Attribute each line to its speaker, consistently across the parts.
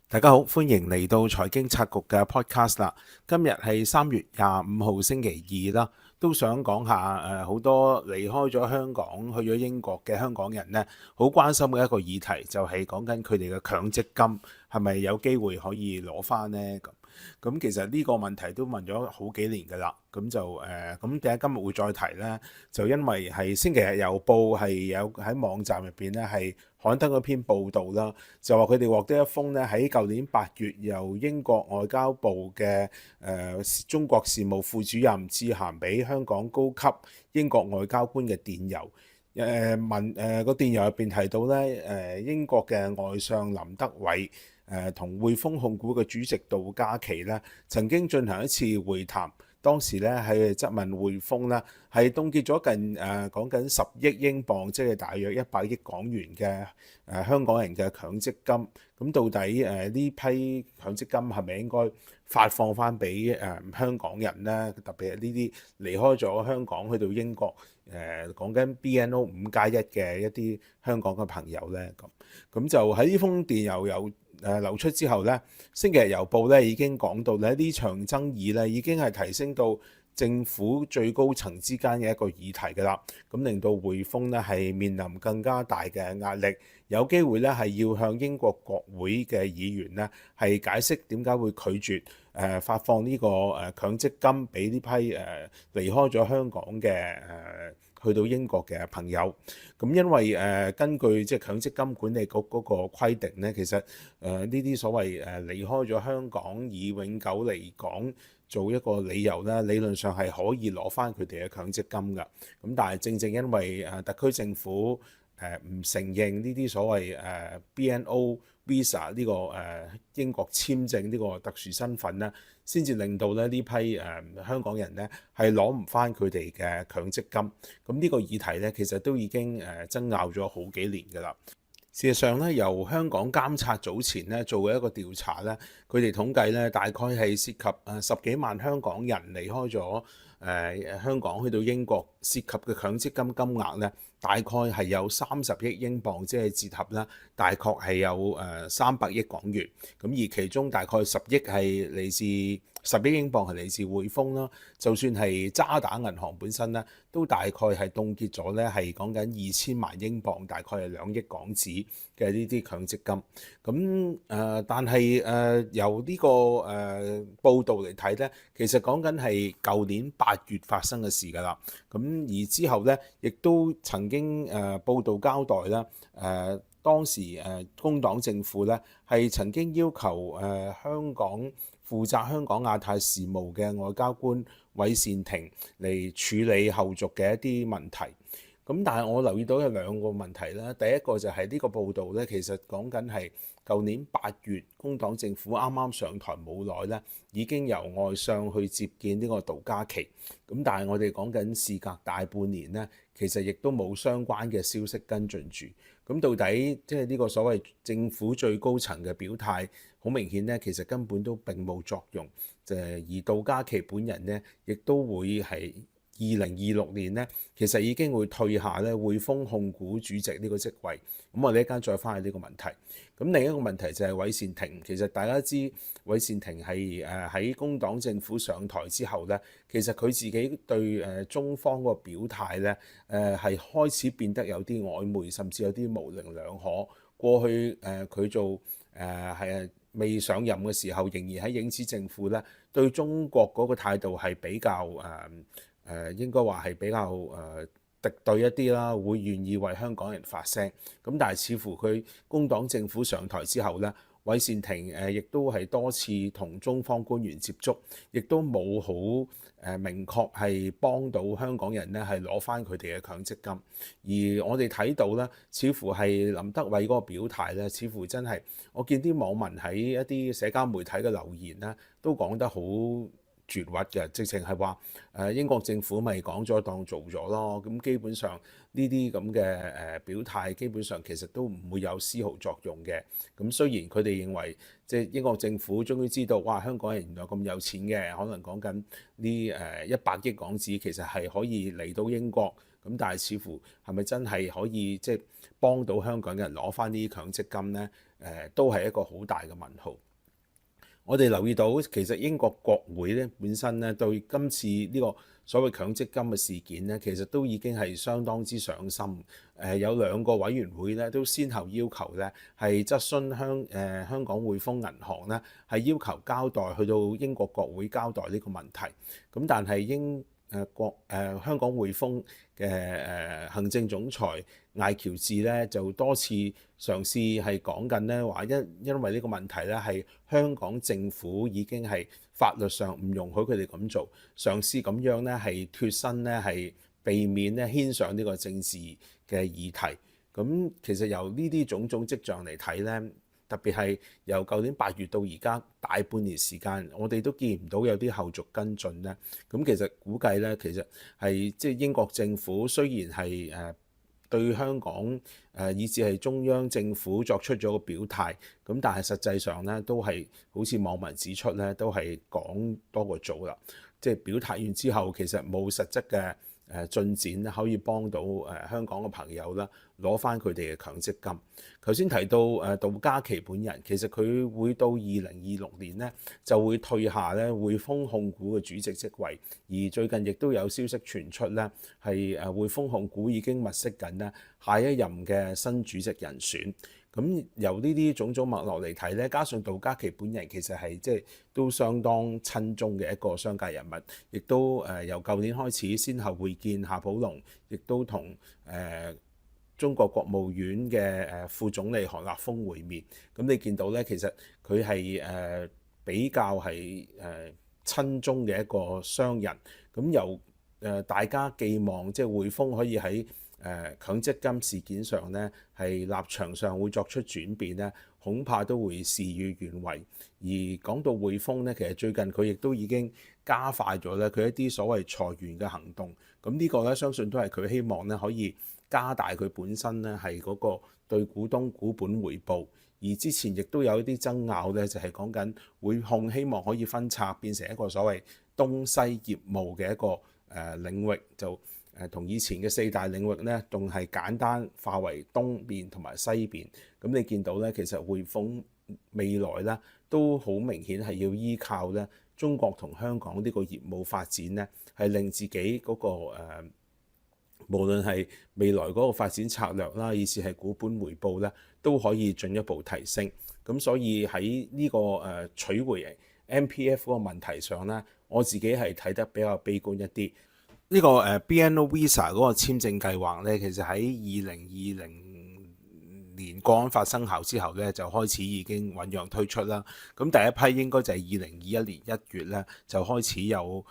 Speaker 1: 大家好，歡迎嚟到財經策局嘅 podcast 啦。今日係3月25號星期二啦，都想講下好多離開咗香港去咗英國嘅香港人呢，好關心嘅一個議題，就係講緊佢哋嘅強積金係咪有機會可以攞翻呢？咁其實呢個問題都問咗好幾年㗎啦。咁點解今日會再提呢？就因為係星期日郵報係有喺網站入邊呢係刊登咗篇報導啦，就話佢哋獲得一封呢喺舊年8月由英國外交部嘅中國事務副主任致函俾香港高級英國外交官嘅電郵。個電郵入邊提到咧，英國嘅外相林德偉同匯豐控股嘅主席杜嘉祺咧曾經進行一次會談。當時咧係質問匯豐咧係凍結咗近講緊10億英鎊，即係大約100億港元嘅香港人嘅強積金。咁到底呢批強積金係咪應該發放翻俾香港人呢？特別係呢啲離開咗香港去到英國講緊 BNO 5+1嘅一啲香港嘅朋友呢？咁就喺呢封電郵流出之後呢，星期日郵報咧已經講到咧呢場爭議咧已經係提升到政府最高層之間嘅一個議題㗎啦。咁令到匯豐咧係面臨更加大嘅壓力，有機會咧係要向英國國會嘅議員咧係解釋點解會拒絕發放呢個強積金俾呢批離開咗香港嘅去到英國嘅朋友。咁因為根據即係強積金管理局嗰個規定咧，其實呢啲所謂離開咗香港以永久離港做一個理由咧，理論上係可以攞翻佢哋嘅強積金㗎。咁但係正因為特區政府唔承認呢啲所謂BNO Visa 呢個英國簽證呢個特殊身份咧，先至令到呢批香港人咧係攞唔翻佢哋嘅強積金。咁呢個議題咧其實都已經爭拗咗好幾年㗎啦。事實上咧，由香港監察早前咧做嘅一個調查咧，佢哋統計咧大概係涉及10幾萬香港人離開咗香港去到英國，涉及嘅強積金金額咧，大概係有30億英鎊，即係折合啦，大概係有300億港元。咁而其中大概10億係嚟自10億英鎊係嚟自匯豐啦，就算係渣打銀行本身咧，都大概係凍結咗咧，係講緊2000萬英鎊，大概係2億港紙嘅呢啲強積金。咁但係由呢個報導嚟睇咧，其實講緊係舊年8月發生嘅事㗎啦。咁而之後咧，亦都曾經報導交代啦，當時工黨政府咧係曾經要求香港負責香港亞太事務嘅外交官韋善庭嚟處理後續嘅一啲問題。咁但係我留意到有兩個問題啦。第一個就係呢個報導咧，其實講緊係舊年8月工黨政府啱啱上台冇耐咧，已經由外相去接見呢個杜嘉祺。咁但係我哋講緊事隔大半年咧，其實亦都冇相關嘅消息跟進住。咁到底即係呢個所謂政府最高層嘅表態，好明顯咧，其實根本都並冇作用。而杜嘉祺本人咧，亦都會係2026年咧，其實已經會退下咧匯豐控股主席呢個職位。咁我哋一間再翻去呢個問題。咁另一個問題就係韋善庭。其實大家知韋善庭係喺工黨政府上台之後咧，其實佢自己對中方個表態咧係開始變得有啲曖昧，甚至有啲模棱兩可。過去佢做係未上任嘅時候，仍然喺影子政府咧，對中國嗰個態度係比較應該話係比較敵對一啲啦，會願意為香港人發聲。咁但係似乎佢工黨政府上台之後咧，韋善庭亦都係多次同中方官員接觸，亦都冇好明確係幫到香港人咧係攞翻佢哋嘅強積金。而我哋睇到咧，似乎係林德偉嗰個表態咧，似乎真係我見啲網民喺一啲社交媒體嘅留言咧，都講得好絕核嘅，直情係話英國政府咪講咗當做咗咯。咁基本上呢啲咁嘅表態，基本上其實都唔會有絲毫作用嘅。咁雖然佢哋認為即係英國政府終於知道，哇，香港人原來咁有錢嘅，可能講緊呢100億港紙其實係可以嚟到英國。咁但係似乎係咪真係可以即係幫到香港人攞翻啲強積金呢？都係一個好大嘅問號。我哋留意到，其實英國國會咧本身咧對今次呢個所謂強積金嘅事件咧，其實都已經係相當之上心。有兩個委員會咧都先後要求咧係質詢香港匯豐銀行咧係要求交代去到英國國會交代呢個問題。咁但係香港匯豐嘅行政總裁艾喬治咧就多次嘗試係講緊咧話，因為呢個問題咧係香港政府已經係法律上唔容許佢哋咁做，嘗試咁樣咧係脫身咧係避免咧牽上呢個政治嘅議題。咁其實由呢啲種種跡象嚟睇咧，特別係由舊年8月到而家大半年時間，我哋都見唔到有啲後續跟進咧。咁其實估計咧，其實係即係英國政府雖然係對香港以至係中央政府作出咗個表態，咁但係實際上咧都係好似網民指出咧，都係講多過做啦。即係表態完之後，其實冇實質嘅進展咧，可以幫到香港嘅朋友啦，攞翻佢哋嘅強積金。頭先提到杜嘉祺本人，其實佢會到2026年呢就會退下咧匯豐控股嘅主席職位，而最近亦都有消息傳出咧係匯豐控股已經物色緊咧下一任嘅新主席人選。咁由呢啲種種脈絡嚟睇咧，加上杜嘉祺本人其實係即係都相當親中嘅一個商界人物，亦都由舊年開始先後會見夏寶龍，亦都同中國國務院嘅副總理韓立峰會面。咁你見到咧，其實佢係比較係親中嘅一個商人。咁由大家寄望即係匯豐可以喺強積金事件上咧係立場上會作出轉變咧，恐怕都會事與願違。而講到匯豐咧，其實最近佢亦都已經加快咗咧佢一啲所謂裁員嘅行動。咁呢個咧相信都係佢希望咧可以加大佢本身咧係嗰個對股東股本回報。而之前亦都有一啲爭拗咧，就係講緊匯控希望可以分拆變成一個所謂東西業務嘅一個領域，就同以前嘅4大領域咧，仲係簡單化為東邊同埋西邊。咁你見到咧，其實匯豐未來咧都好明顯係要依靠咧中國同香港呢個業務發展咧，係令自己嗰個無論係未來嗰個發展策略啦，以至係股本回報咧，都可以進一步提升。咁所以喺呢個取回 MPF 嗰個問題上咧，我自己係睇得比較悲觀一啲。呢個BNO Visa 嗰個簽證計劃咧，其實喺2020年國安法生效之後咧，就開始已經醖釀推出啦。咁第一批應該就係2021年1月咧，就開始有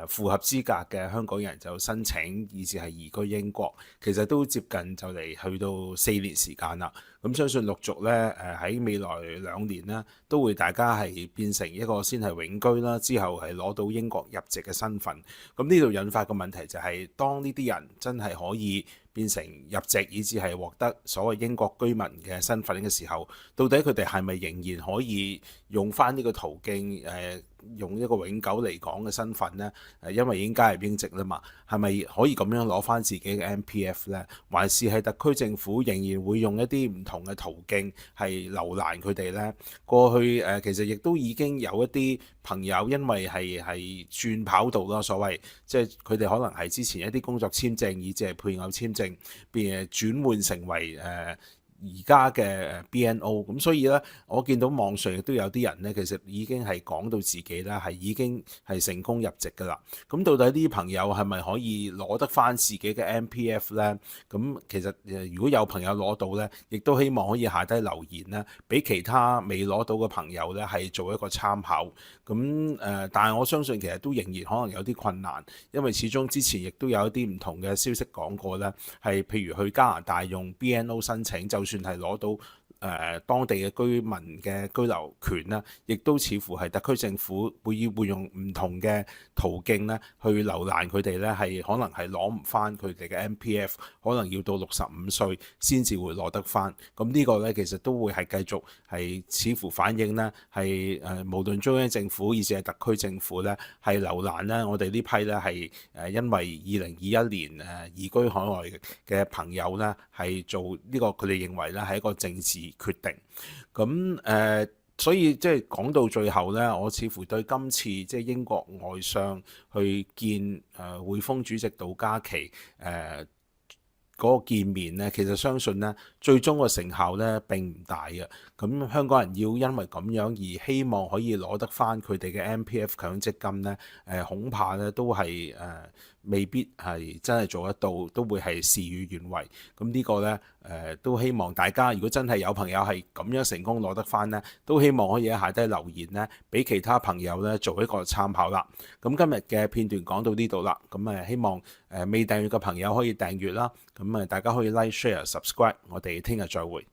Speaker 1: 符合資格嘅香港人就申請，以至係移居英國。其實都接近就嚟去到4年時間啦。咁相信陸續咧喺未來2年咧，都會大家係變成一個先係永居啦，之後係攞到英國入籍嘅身份。咁呢度引發嘅問題就係，當呢啲人真係可以變成入籍，以至係獲得所謂英國居民嘅身份嘅時候，到底佢哋係咪仍然可以用翻呢個途徑用一個永久離港嘅身份呢？因為已經加入英籍啦嘛，係咪可以咁樣攞翻自己嘅 MPF 呢？還是係特區政府仍然會用一啲唔同嘅途徑係留難佢哋呢？過去其實亦都已經有一啲朋友因為係轉跑道啦，所謂即係佢哋可能係之前一啲工作簽證，以至係配偶簽證，變轉換成為而家嘅 BNO。咁所以咧，我見到網上亦都有啲人咧，其實已經係講到自己啦，係已經係成功入籍㗎啦。咁到底呢啲朋友係咪可以攞得返自己嘅 MPF 咧？咁其實如果有朋友攞到咧，亦都希望可以下低留言咧，俾其他未攞到嘅朋友咧係做一個參考。咁但係我相信其實都仍然可能有啲困難，因為始終之前亦都有一啲唔同嘅消息講過咧，係譬如去加拿大用 BNO 申請，就算係攞到當地嘅居民嘅居留權啦，亦都似乎係特區政府會用唔同嘅途徑咧去留難佢哋咧，係可能係攞唔翻佢哋嘅 MPF， 可能要到65歲先至會攞得翻。咁呢個咧其實都會係繼續係似乎反映咧係無論中央政府以至係特區政府咧係留難咧，我哋呢批咧係因為2021年移居海外嘅朋友咧係做呢個佢哋認為咧係一個政治決定。咁所以即係講到最後呢，我似乎對今次即係英國外相去見匯豐主席杜嘉祺嗰個見面呢，其實相信呢最終個成效呢並唔大嘅。咁香港人要因為咁樣而希望可以攞得翻佢哋嘅 MPF 強積金呢，恐怕呢都係未必係真係做得到，都會係事與願違。咁呢個呢，都希望大家如果真係有朋友係咁樣成功攞得翻呢，都希望可以喺下低留言呢，俾其他朋友呢做一個參考啦。咁今日嘅片段講到呢度啦，咁希望未訂閱嘅朋友可以訂閱啦。咁大家可以 like、share、subscribe，我哋聽日再會。